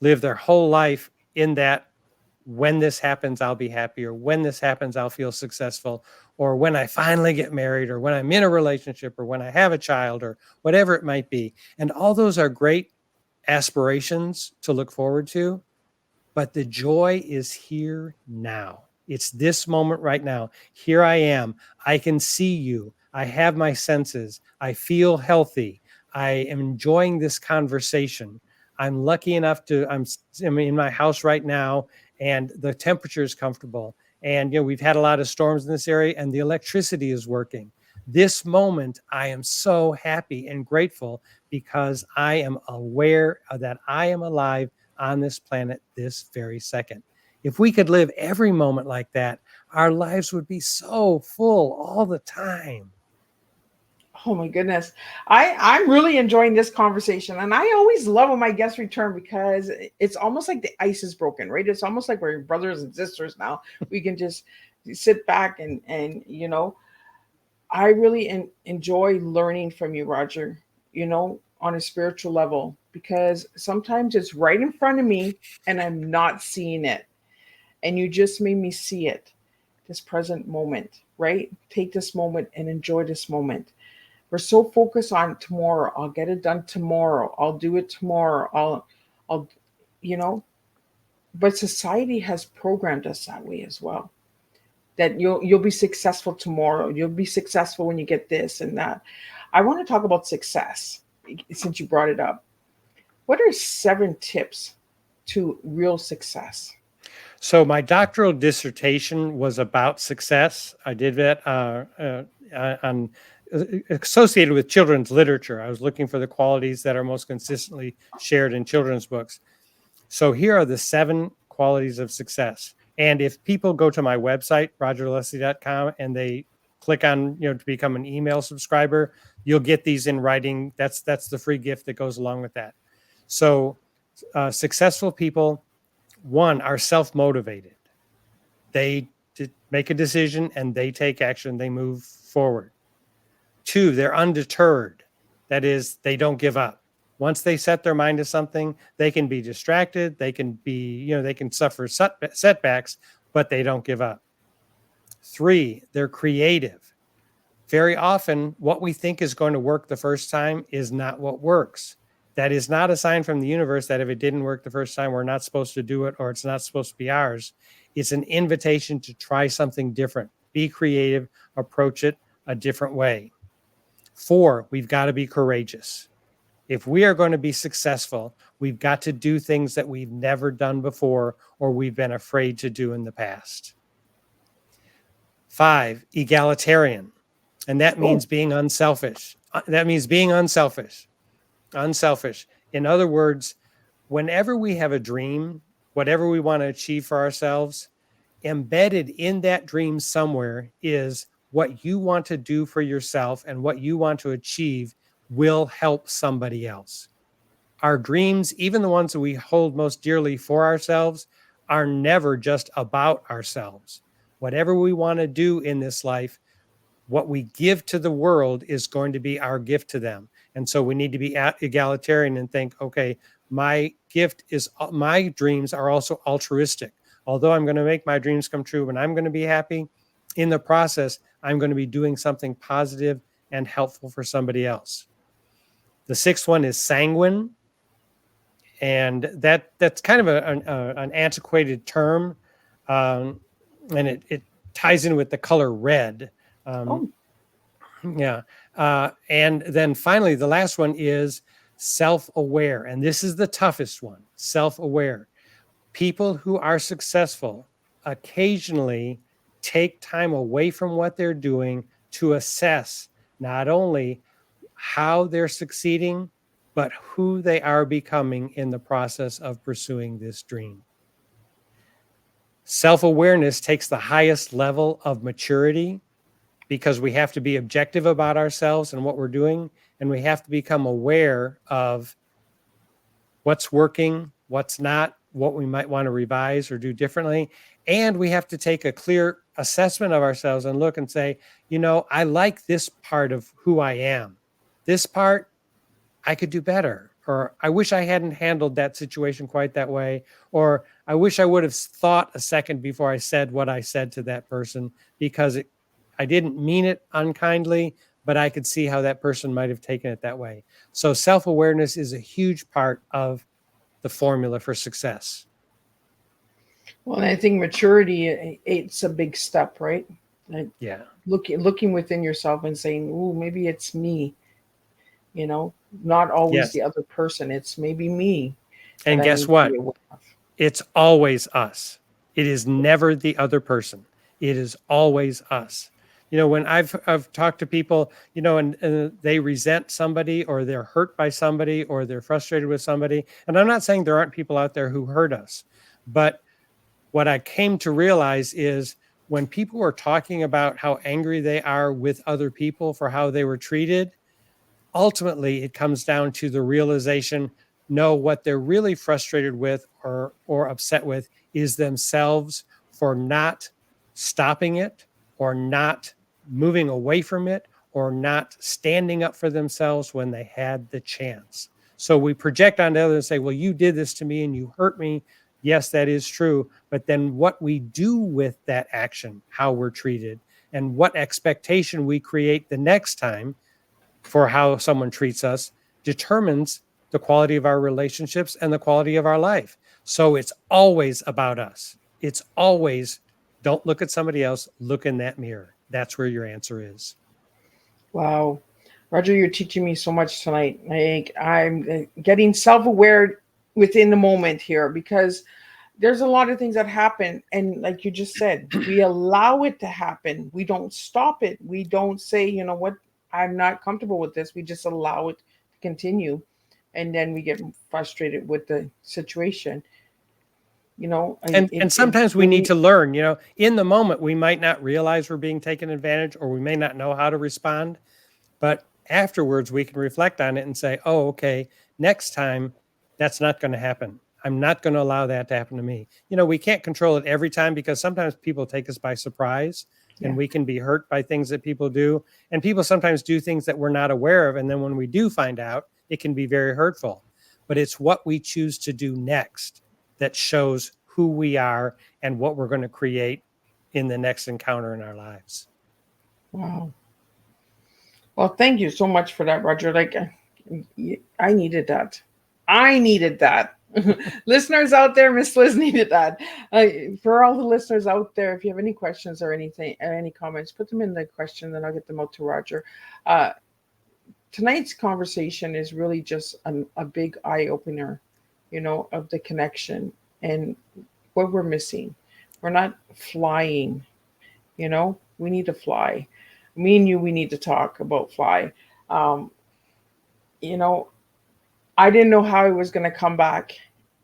live their whole life in that, when this happens, I'll be happy, or when this happens, I'll feel successful, or when I finally get married, or when I'm in a relationship, or when I have a child, or whatever it might be. And all those are great aspirations to look forward to, but the joy is here now. It's this moment right now. Here I am. I can see you. I have my senses. I feel healthy. I am enjoying this conversation. I'm lucky enough I'm in my house right now, and the temperature is comfortable. And we've had a lot of storms in this area, and the electricity is working. This moment, I am so happy and grateful because I am aware that I am alive on this planet this very second. If we could live every moment like that, our lives would be so full all the time. Oh my goodness. I'm really enjoying this conversation. And I always love when my guests return because it's almost like the ice is broken, right? It's almost like we're brothers and sisters now. We can just sit back and I really enjoy learning from you, Roger, on a spiritual level, because sometimes it's right in front of me and I'm not seeing it. And you just made me see it, this present moment, right? Take this moment and enjoy this moment. We're so focused on tomorrow. I'll get it done tomorrow. I'll do it tomorrow. I'll, you know, but society has programmed us that way as well. That you'll be successful tomorrow. You'll be successful when you get this and that. I want to talk about success since you brought it up. What are 7 tips to real success? So my doctoral dissertation was about success. I did that on associated with children's literature. I was looking for the qualities that are most consistently shared in children's books. So here are the 7 qualities of success. And if people go to my website, rogerleslie.com, and they click on, to become an email subscriber, you'll get these in writing. That's the free gift that goes along with that. So successful people, 1, are self-motivated. They make a decision and they take action. They move forward. 2, they're undeterred. That is, they don't give up. Once they set their mind to something, they can be distracted. They can be, they can suffer setbacks, but they don't give up. 3, they're creative. very often what we think is going to work the first time is not what works. That is not a sign from the universe that if it didn't work the first time, we're not supposed to do it or it's not supposed to be ours. It's an invitation to try something different, be creative, approach it a different way. 4, we've got to be courageous. If we are going to be successful, we've got to do things that we've never done before or we've been afraid to do in the past. 5, egalitarian. And that means being unselfish. That means being unselfish. Unselfish. In other words, whenever we have a dream, whatever we want to achieve for ourselves, embedded in that dream somewhere is what you want to do for yourself and what you want to achieve will help somebody else. Our dreams, even the ones that we hold most dearly for ourselves, are never just about ourselves. Whatever we want to do in this life, what we give to the world is going to be our gift to them. And so we need to be egalitarian and think, okay, my gift is, my dreams are also altruistic. Although I'm going to make my dreams come true and I'm going to be happy, in the process, I'm going to be doing something positive and helpful for somebody else. The 6th one is sanguine. And that's kind of an antiquated term. And it ties in with the color red. Yeah. And then finally, the last one is self-aware. And this is the toughest one, self-aware. People who are successful occasionally take time away from what they're doing to assess not only how they're succeeding, but who they are becoming in the process of pursuing this dream. Self-awareness takes the highest level of maturity because we have to be objective about ourselves and what we're doing, and we have to become aware of what's working, what's not, what we might want to revise or do differently. And we have to take a clear assessment of ourselves and look and say, you know, I like this part of who I am. This part, I could do better. Or I wish I hadn't handled that situation quite that way. Or I wish I would have thought a second before I said what I said to that person because I didn't mean it unkindly, but I could see how that person might have taken it that way. So self-awareness is a huge part of the formula for success. Well, and I think maturity, it's a big step, right? Like Yeah. looking within yourself and saying, "Ooh, maybe it's me." You know, not always the other person. It's maybe me. And guess what? It's always us. It is never the other person. It is always us. You know, when I've talked to people, you know, and they resent somebody or they're hurt by somebody or they're frustrated with somebody. And I'm not saying there aren't people out there who hurt us, but what I came to realize is when people are talking about how angry they are with other people for how they were treated, ultimately it comes down to the realization, no, what they're really frustrated with or upset with is themselves for not stopping it or not moving away from it or not standing up for themselves when they had the chance. So we project onto others and say, well, you did this to me and you hurt me. Yes, that is true. But then what we do with that action, how we're treated, and what expectation we create the next time for how someone treats us determines the quality of our relationships and the quality of our life. So it's always about us. It's always, don't look at somebody else, look in that mirror. That's where your answer is. Wow. Roger, you're teaching me so much tonight. Like I'm getting self-aware within the moment here because there's a lot of things that happen. And like you just said, we allow it to happen. We don't stop it. We don't say, you know what, I'm not comfortable with this. We just allow it to continue. And then we get frustrated with the situation. You know, and sometimes we need to learn, you know, in the moment, we might not realize we're being taken advantage or we may not know how to respond, but afterwards we can reflect on it and say, oh, okay, next time that's not going to happen. I'm not going to allow that to happen to me. You know, we can't control it every time because sometimes people take us by surprise and we can be hurt by things that people do. And people sometimes do things that we're not aware of. And then when we do find out, it can be very hurtful. But it's what we choose to do next that shows who we are and what we're going to create in the next encounter in our lives. Wow. Well, thank you so much for that, Roger. Like, I needed that. I needed that. Listeners out there, Miss Liz needed that. For all the listeners out there, if you have any questions or anything, or any comments, put them in the question, then I'll get them out to Roger. Uh, Tonight's conversation is really just a big eye opener, of the connection and what we're missing. We're not flying, we need to fly. Me and you, we need to talk about fly. Um, you know, I didn't know how I was going to come back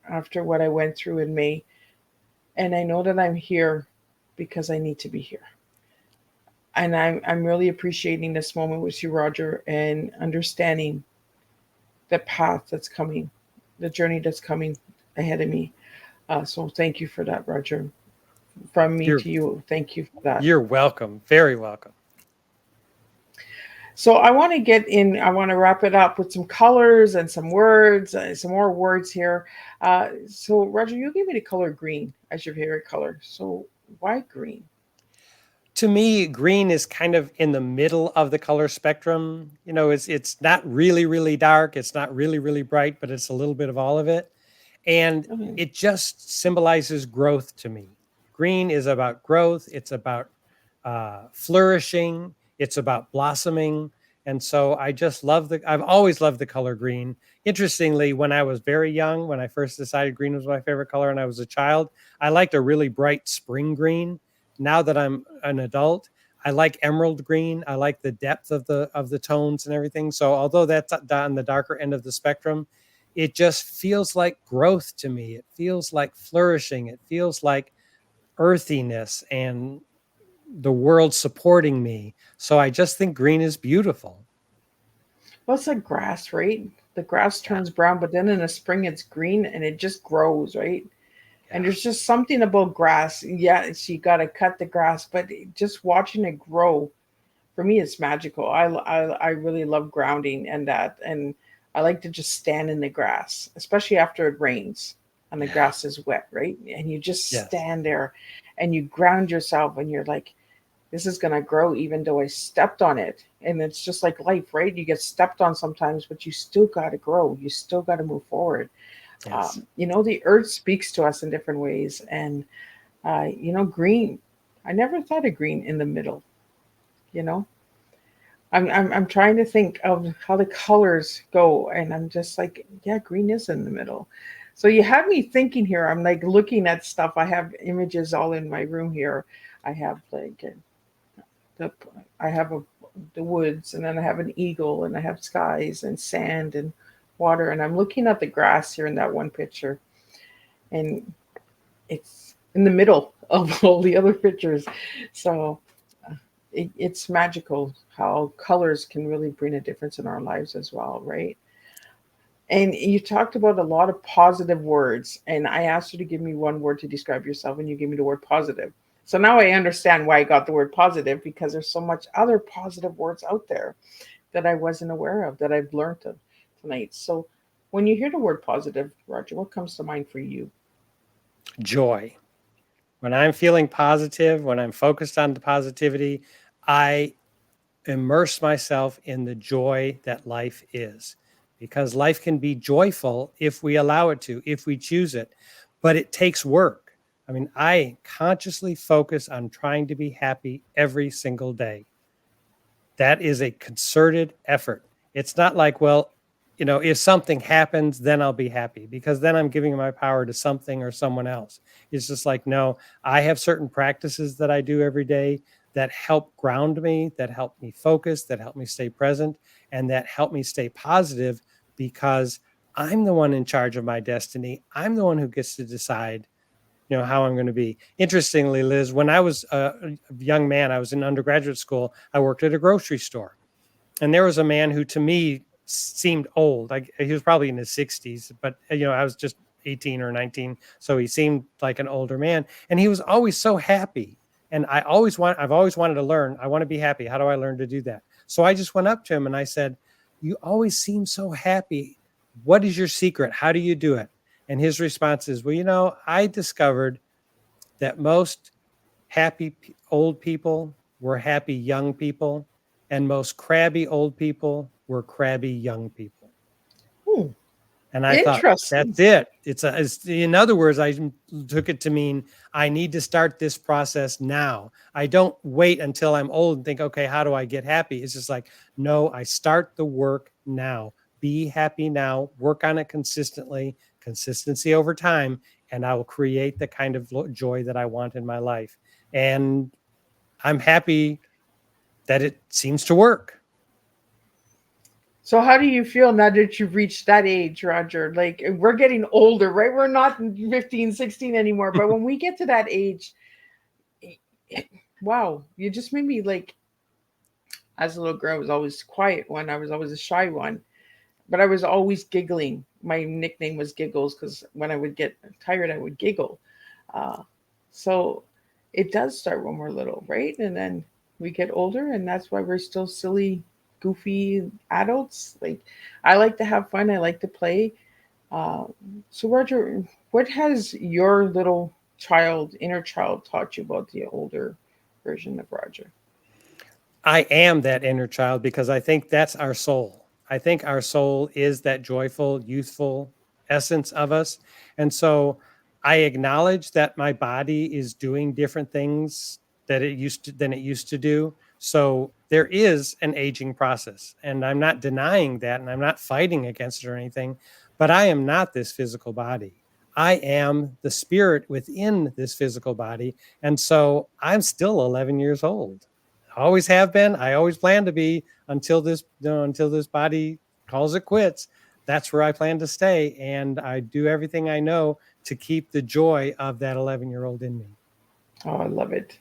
after what I went through in May. And I know that I'm here because I need to be here. And I'm really appreciating this moment with you, Roger, and understanding the path that's coming, the journey that's coming ahead of me. So thank you for that, Roger. From me You're to you, thank you for that. you're welcome. Very welcome. So I want to get in, I want to wrap it up with some colors and some words, some more words here. So, Roger, you gave me the color green as your favorite color. So, why green? To me, green is kind of in the middle of the color spectrum. It's not really, really dark. It's not really, really bright, but it's a little bit of all of it. And Okay. it just symbolizes growth to me. Green is about growth. It's about flourishing. It's about blossoming. And so I've always loved the color green. Interestingly, when I was very young, when I first decided green was my favorite color and I was a child, I liked a really bright spring green. Now that I'm an adult, I like emerald green. I like the depth of the tones and everything. So although that's on the darker end of the spectrum, it just feels like growth to me. It feels like flourishing. It feels like earthiness and the world supporting me. So I just think green is beautiful. Well, it's like grass, right? The grass Yeah. turns brown, but then in the spring it's green and it just grows, right? And Yeah. there's just something about grass. Yes, you got to cut the grass, but just watching it grow, for me, it's magical. I really love grounding and that. And I like to just stand in the grass, especially after it rains and the Yeah. grass is wet, right? And you just Yes. stand there and you ground yourself and you're like, this is going to grow even though I stepped on it. And it's just like life, right? You get stepped on sometimes, but you still got to grow. You still got to move forward. Yes. The earth speaks to us in different ways. And, green, I never thought of green in the middle, you know? I'm trying to think of how the colors go, and I'm just like, yeah, green is in the middle. So you had me thinking here. I'm like looking at stuff. I have images all in my room here. I have like the I have the woods, and then I have an eagle, and I have skies and sand and water, and I'm looking at the grass here in that one picture, and it's in the middle of all the other pictures. So it's magical how colors can really bring a difference in our lives as well, right? And you talked about a lot of positive words, and I asked you to give me one word to describe yourself, and you gave me the word positive. So now I understand why I got the word positive, because there's so much other positive words out there that I wasn't aware of, that I've learned of tonight. So when you hear the word positive, Roger, what comes to mind for you? Joy. When I'm feeling positive, when I'm focused on the positivity, I immerse myself in the joy that life is, because life can be joyful if we allow it to, if we choose it, but it takes work. I mean, I consciously focus on trying to be happy every single day. That is a concerted effort. It's not like, well, if something happens, then I'll be happy, because then I'm giving my power to something or someone else. It's just like, no, I have certain practices that I do every day that help ground me, that help me focus, that help me stay present, and that help me stay positive, because I'm the one in charge of my destiny. I'm the one who gets to decide how I'm going to be. Interestingly, Liz, when I was a young man, I was in undergraduate school, I worked at a grocery store. And there was a man who to me seemed old. Like he was probably in his 60s, but I was just 18 or 19. So he seemed like an older man. And he was always so happy. And I've always wanted to learn. I want to be happy. How do I learn to do that? So I just went up to him and I said, "You always seem so happy. What is your secret? How do you do it?" And his response is, "Well, I discovered that most happy old people were happy young people, and most crabby old people were crabby young people. Hmm, And I thought, interesting. that's it. In other words, I took it to mean I need to start this process now. I don't wait until I'm old and think, okay, how do I get happy? It's just like, no, I start the work now. Be happy now, work on it consistently, consistency over time, and I will create the kind of joy that I want in my life. And I'm happy that it seems to work. So how do you feel now that you've reached that age, Roger? Like we're getting older, right? We're not 15, 16 anymore. But when we get to that age, wow, you just made me like, as a little girl, I was always quiet one. I was always a shy one, but I was always giggling. My nickname was Giggles because when I would get tired, I would giggle. Uh, so it does start when we're little, right? And then we get older, and that's why we're still silly, goofy adults. Like I like to have fun. I like to play. Uh, so Roger, what has your little child, inner child, taught you about the older version of Roger? I am that inner child because I think that's our soul. I think our soul is that joyful, youthful essence of us. And so I acknowledge that my body is doing different things than it used to do. So there is an aging process, and I'm not denying that, and I'm not fighting against it or anything, but I am not this physical body. I am the spirit within this physical body. And so I'm still 11 years old. Always have been. I always plan to be until until this body calls it quits. That's where I plan to stay, and I do everything I know to keep the joy of that 11-year-old in me. Oh, I love it.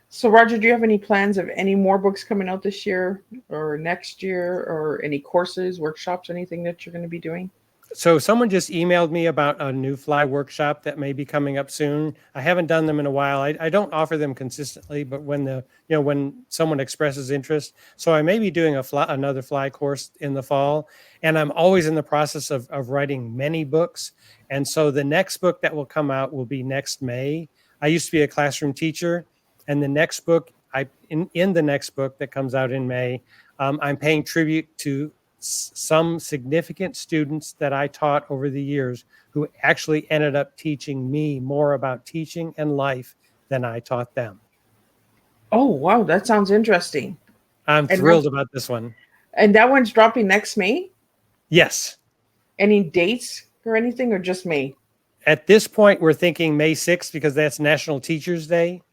So, Roger, do you have any plans of any more books coming out this year or next year, or any courses, workshops, anything that you're going to be doing? So someone just emailed me about a new fly workshop that may be coming up soon. I haven't done them in a while. I don't offer them consistently, but when someone expresses interest, so I may be doing another fly course in the fall. And I'm always in the process of writing many books. And so the next book that will come out will be next May. I used to be a classroom teacher, and the next book in the next book that comes out in May, I'm paying tribute to some significant students that I taught over the years who actually ended up teaching me more about teaching and life than I taught them. Oh, wow, that sounds interesting. I'm And thrilled about this one. that one's dropping next May. Yes. Any dates or anything, or just May? At this point, we're thinking May 6th because that's National Teachers Day.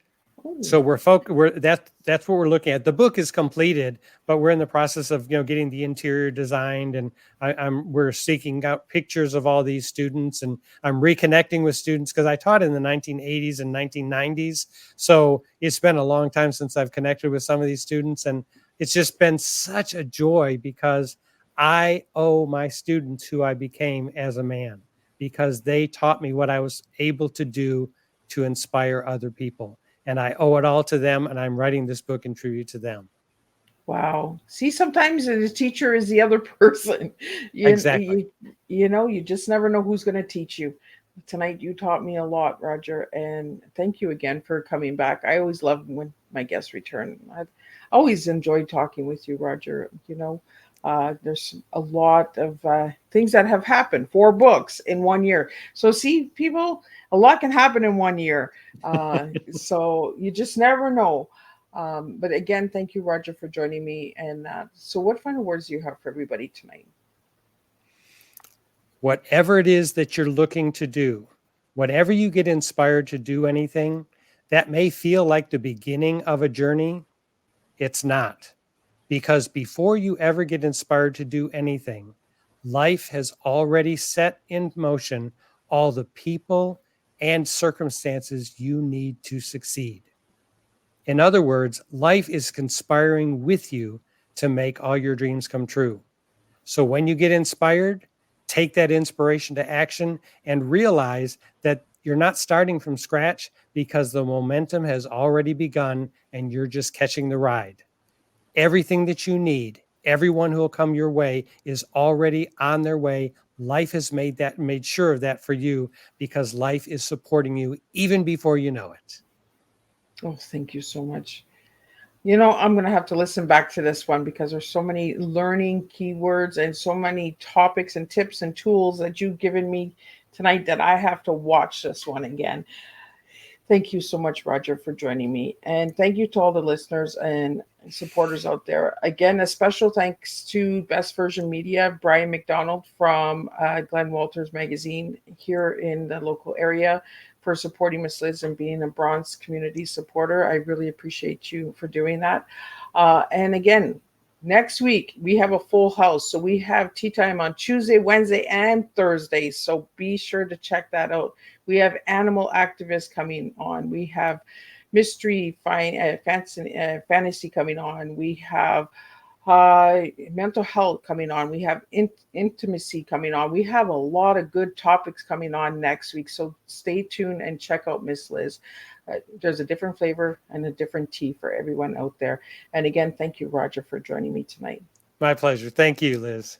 Oh, So that's what we're looking at. The book is completed, but we're in the process of getting the interior designed, and we're seeking out pictures of all these students, and I'm reconnecting with students because I taught in the 1980s and 1990s. So it's been a long time since I've connected with some of these students, and it's just been such a joy because I owe my students who I became as a man because they taught me what I was able to do to inspire other people. And I owe it all to them, and I'm writing this book in tribute to them. wow. See, sometimes the teacher is the other person. You, Exactly. you, you just never know who's going to teach you. Tonight, you taught me a lot, Roger, and thank you again for coming back. I always love when my guests return. I've always enjoyed talking with you, Roger. There's a lot of things that have happened. 4 books in 1 year. So, see, people, a lot can happen in 1 year. So you just never know. But again, thank you, Roger, for joining me. And so, what final words do you have for everybody tonight? Whatever it is that you're looking to do, whatever you get inspired to do anything, that may feel like the beginning of a journey. It's not. Because before you ever get inspired to do anything, life has already set in motion all the people and circumstances you need to succeed. In other words, life is conspiring with you to make all your dreams come true. So when you get inspired, take that inspiration to action and realize that you're not starting from scratch because the momentum has already begun and you're just catching the ride. Everything that you need, everyone who will come your way is already on their way. Life has made sure of that for you because life is supporting you even before you know it. Oh, thank you so much. I'm going to have to listen back to this one because there's so many learning keywords and so many topics and tips and tools that you've given me tonight that I have to watch this one again. Thank you so much, Roger, for joining me. And thank you to all the listeners and supporters out there. Again, a special thanks to Best Version Media, Brian McDonald from Glenn Walters Magazine here in the local area for supporting Miss Liz and being a bronze community supporter. I really appreciate you for doing that. And again, next week we have a full house. So we have tea time on Tuesday, Wednesday, and Thursday. So be sure to check that out. We have animal activists coming on. We have fantasy coming on. We have mental health coming on. We have intimacy coming on. We have a lot of good topics coming on next week. So stay tuned and check out Miss Liz. There's a different flavor and a different tea for everyone out there. And again, thank you, Roger, for joining me tonight. My pleasure. Thank you, Liz.